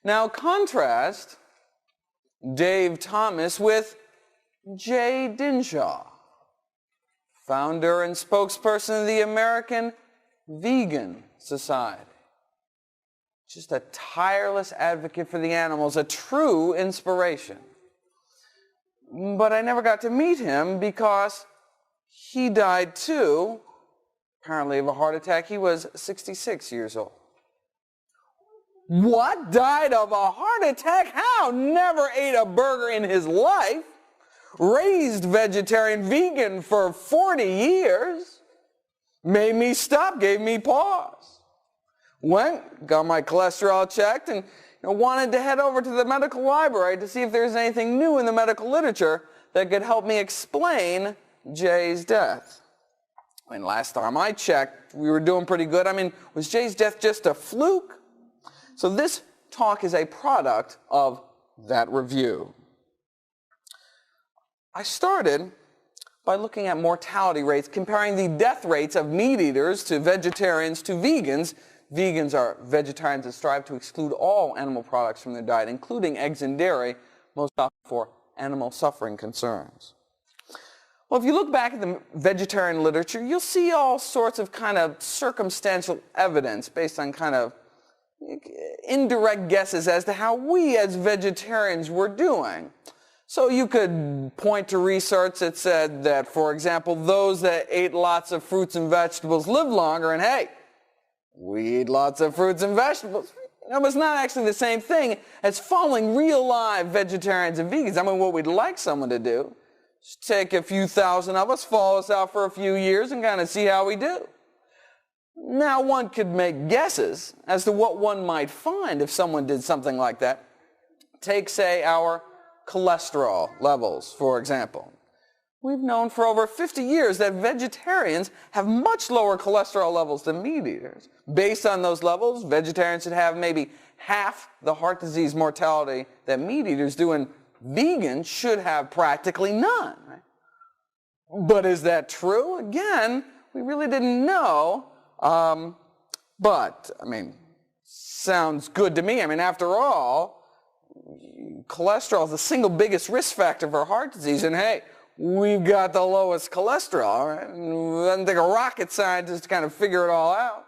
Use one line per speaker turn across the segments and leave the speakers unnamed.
Now contrast Dave Thomas with Jay Dinshaw, founder and spokesperson of the American Vegan Society. Just a tireless advocate for the animals, a true inspiration. But I never got to meet him because he died too, apparently of a heart attack. He was 66 years old. What? Died of a heart attack? How? Never ate a burger in his life. Raised vegetarian vegan for 40 years. Made me stop, gave me pause. Went, got my cholesterol checked, and wanted to head over to the medical library to see if there's anything new in the medical literature that could help me explain Jay's death. I mean, last time I checked, we were doing pretty good. I mean, was Jay's death just a fluke? So this talk is a product of that review. I started by looking at mortality rates, comparing the death rates of meat eaters to vegetarians to vegans. Vegans are vegetarians that strive to exclude all animal products from their diet, including eggs and dairy, most often for animal suffering concerns. Well, if you look back at the vegetarian literature, you'll see all sorts of kind of circumstantial evidence based on kind of indirect guesses as to how we as vegetarians were doing. So you could point to research that said that, for example, those that ate lots of fruits and vegetables lived longer, and hey, we eat lots of fruits and vegetables. It's not actually the same thing as following real live vegetarians and vegans. I mean, what we'd like someone to do is take a few thousand of us, follow us out for a few years, and kind of see how we do. Now, one could make guesses as to what one might find if someone did something like that. Take, say, our cholesterol levels, for example. We've known for over 50 years that vegetarians have much lower cholesterol levels than meat eaters. Based on those levels, vegetarians should have maybe half the heart disease mortality that meat eaters do, and vegans should have practically none. Right? But is that true? Again, we really didn't know. But, I mean, sounds good to me. I mean, after all, cholesterol is the single biggest risk factor for heart disease, and hey, we've got the lowest cholesterol, right? It doesn't take a rocket scientist to kind of figure it all out.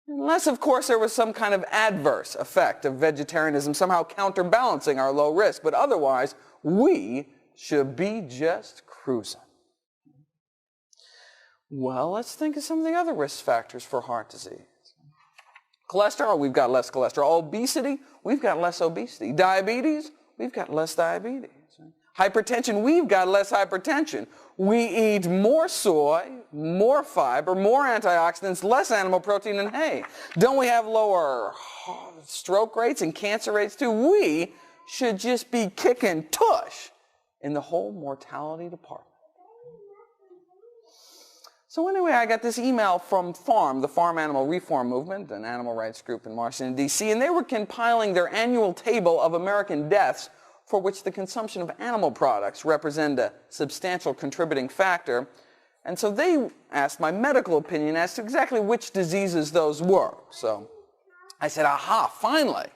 Unless, of course, there was some kind of adverse effect of vegetarianism somehow counterbalancing our low risk, but otherwise, we should be just cruising. Well, let's think of some of the other risk factors for heart disease. Cholesterol, we've got less cholesterol. Obesity, we've got less obesity. Diabetes, we've got less diabetes. Hypertension, we've got less hypertension. We eat more soy, more fiber, more antioxidants, less animal protein, and hey, don't we have lower stroke rates and cancer rates too? We should just be kicking tush in the whole mortality department. So anyway, I got this email from FARM, the Farm Animal Reform Movement, an animal rights group in Washington, D.C., and they were compiling their annual table of American deaths for which the consumption of animal products represent a substantial contributing factor. And so they asked my medical opinion as to exactly which diseases those were. So I said, aha, finally,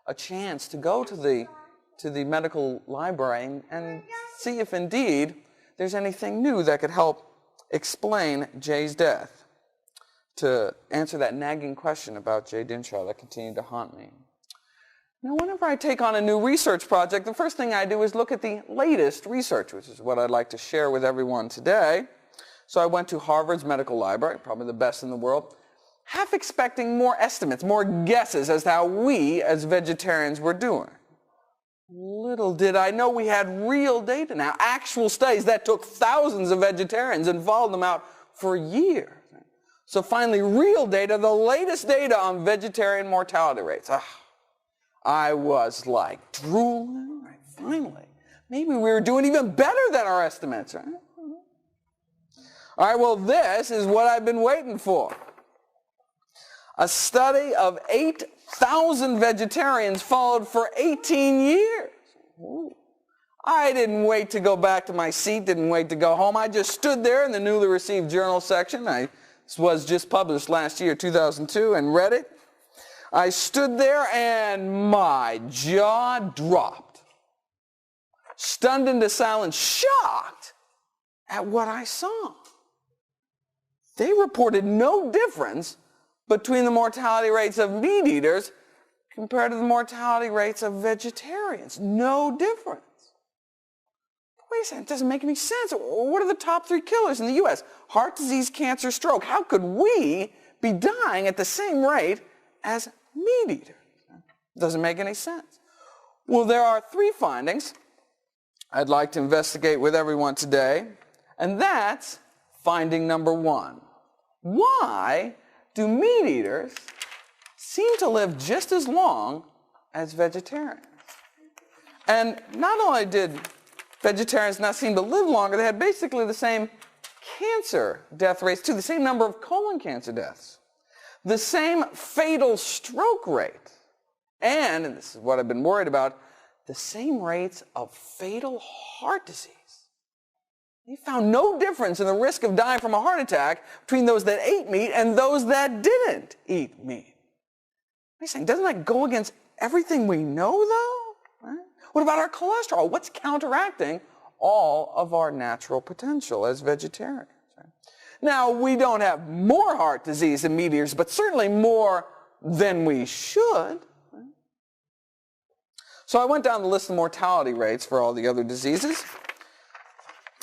a chance to go to the medical library and see if indeed there's anything new that could help explain Jay's death, to answer that nagging question about Jay Dinshaw that continued to haunt me. Now, whenever I take on a new research project, the first thing I do is look at the latest research, which is what I'd like to share with everyone today. So I went to Harvard's medical library, probably the best in the world, half expecting more estimates, more guesses as to how we as vegetarians were doing. Little did I know we had real data now, actual studies that took thousands of vegetarians and followed them out for years. So finally, real data, the latest data on vegetarian mortality rates. I was like drooling, right? Finally. Maybe we were doing even better than our estimates, right? All right, well, this is what I've been waiting for. A study of 8,000 vegetarians followed for 18 years. Ooh. I didn't wait to go back to my seat, didn't wait to go home. I just stood there in the newly received journal section. This was just published last year, 2002, and read it. I stood there and my jaw dropped, stunned into silence, shocked at what I saw. They reported no difference between the mortality rates of meat eaters compared to the mortality rates of vegetarians. No difference. Wait a second, it doesn't make any sense. What are the top 3 killers in the U.S.? Heart disease, cancer, stroke. How could we be dying at the same rate as meat eaters? Doesn't make any sense. Well, there are 3 findings I'd like to investigate with everyone today, and that's finding number 1. Why do meat eaters seem to live just as long as vegetarians? And not only did vegetarians not seem to live longer, they had basically the same cancer death rates too, the same number of colon cancer deaths, the same fatal stroke rate, and this is what I've been worried about, the same rates of fatal heart disease. They found no difference in the risk of dying from a heart attack between those that ate meat and those that didn't eat meat. I'm saying, doesn't that go against everything we know, though? Right? What about our cholesterol? What's counteracting all of our natural potential as vegetarians? Right? Now, we don't have more heart disease than meat eaters, but certainly more than we should. Right? So I went down the list of mortality rates for all the other diseases.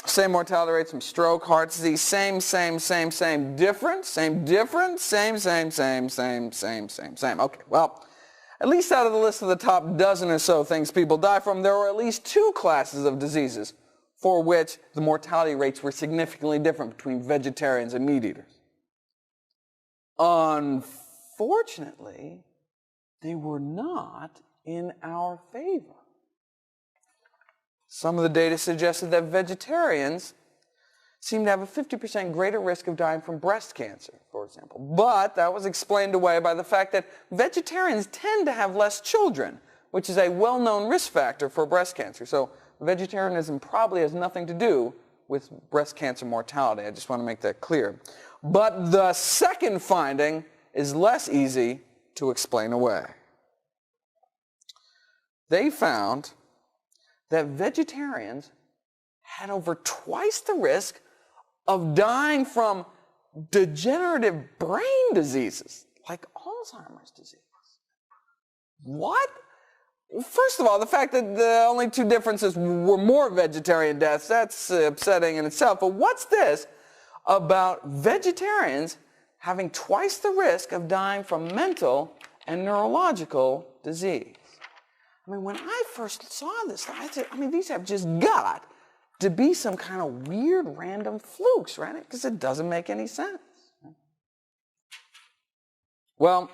Same mortality rates from stroke, heart disease, same, different, same. Okay, well, at least out of the list of the top dozen or so things people die from, there were at least 2 classes of diseases for which the mortality rates were significantly different between vegetarians and meat eaters. Unfortunately, they were not in our favor. Some of the data suggested that vegetarians seem to have a 50% greater risk of dying from breast cancer, for example. But that was explained away by the fact that vegetarians tend to have less children, which is a well-known risk factor for breast cancer. So vegetarianism probably has nothing to do with breast cancer mortality. I just want to make that clear. But the second finding is less easy to explain away. They found that vegetarians had over twice the risk of dying from degenerative brain diseases like Alzheimer's disease. What? First of all, the fact that the only 2 differences were more vegetarian deaths, that's upsetting in itself. But what's this about vegetarians having twice the risk of dying from mental and neurological disease? I mean, when I first saw this, I said, these have just got to be some kind of weird random flukes, right? Because it doesn't make any sense. Well,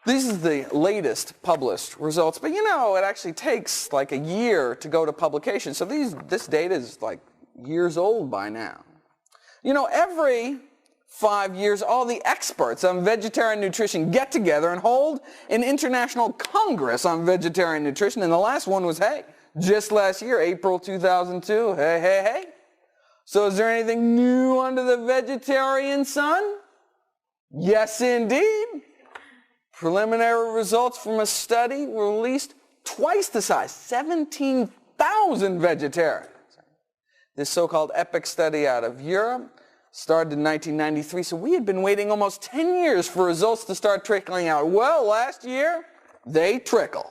this is the latest published results, but it actually takes like a year to go to publication. So this data is like years old by now. Every 5 years, all the experts on vegetarian nutrition get together and hold an international congress on vegetarian nutrition. And the last one was, just last year, April 2002. Hey. So is there anything new under the vegetarian sun? Yes, indeed. Preliminary results from a study released twice the size, 17,000 vegetarians. This so-called EPIC study out of Europe started in 1993, so we had been waiting almost 10 years for results to start trickling out. Well, last year, they trickled.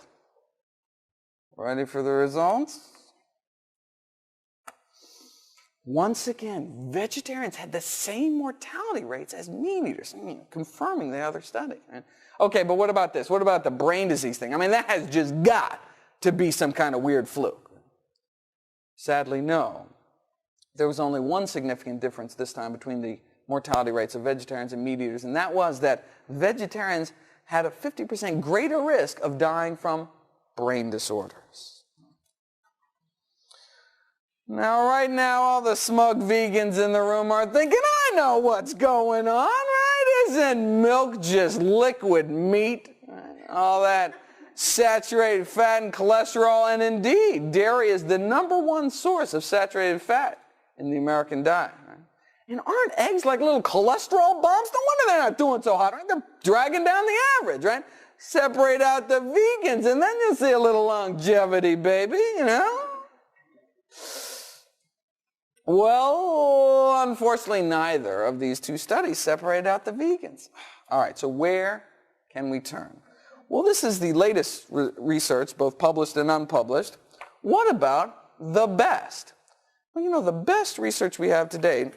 Ready for the results? Once again, vegetarians had the same mortality rates as meat eaters, confirming the other study. Okay, but what about this? What about the brain disease thing? That has just got to be some kind of weird fluke. Sadly, no. There was only one significant difference this time between the mortality rates of vegetarians and meat eaters, and that was that vegetarians had a 50% greater risk of dying from brain disorders. Now, right now, all the smug vegans in the room are thinking, I know what's going on, right? Isn't milk just liquid meat? All that saturated fat and cholesterol, and indeed, dairy is the #1 source of saturated fat in the American diet. Right? And aren't eggs like little cholesterol bombs? No wonder they're not doing so hot, right? They're dragging down the average, right? Separate out the vegans, and then you'll see a little longevity, baby, you know? Well, unfortunately, neither of these two studies separated out the vegans. All right, so where can we turn? Well, this is the latest research, both published and unpublished. What about the best? Well, you know, the best research we have today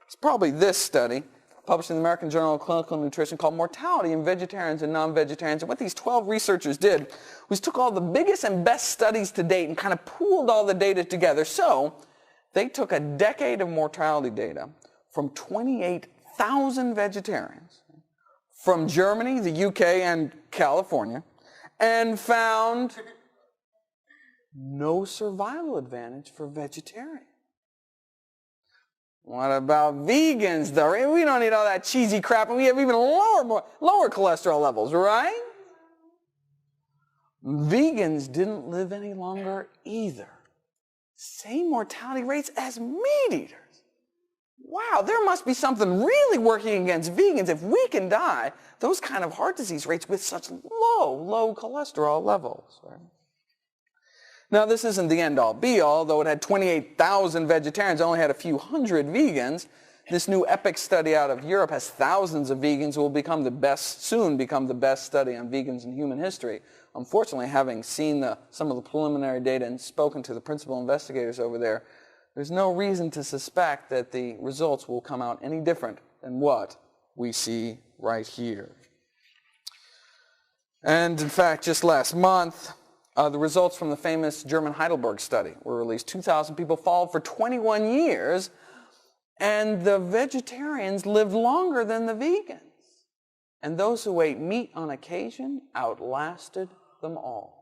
is probably this study, published in the American Journal of Clinical Nutrition, called Mortality in Vegetarians and Non-Vegetarians. And what these 12 researchers did was took all the biggest and best studies to date and kind of pooled all the data together. So they took a decade of mortality data from 28,000 vegetarians from Germany, the UK, and California, and found no survival advantage for vegetarians. What about vegans, though? We don't eat all that cheesy crap, and we have even lower cholesterol levels, right? Vegans didn't live any longer either. Same mortality rates as meat eaters. Wow, there must be something really working against vegans if we can die those kind of heart disease rates with such low cholesterol levels, right? Now, this isn't the end-all, be-all. Though it had 28,000 vegetarians, it only had a few hundred vegans. This new EPIC study out of Europe has thousands of vegans who will soon become the best study on vegans in human history. Unfortunately, having seen some of the preliminary data and spoken to the principal investigators over there, there's no reason to suspect that the results will come out any different than what we see right here. And in fact, just last month, the results from the famous German Heidelberg study were released. 2,000 people followed for 21 years, and the vegetarians lived longer than the vegans. And those who ate meat on occasion outlasted them all.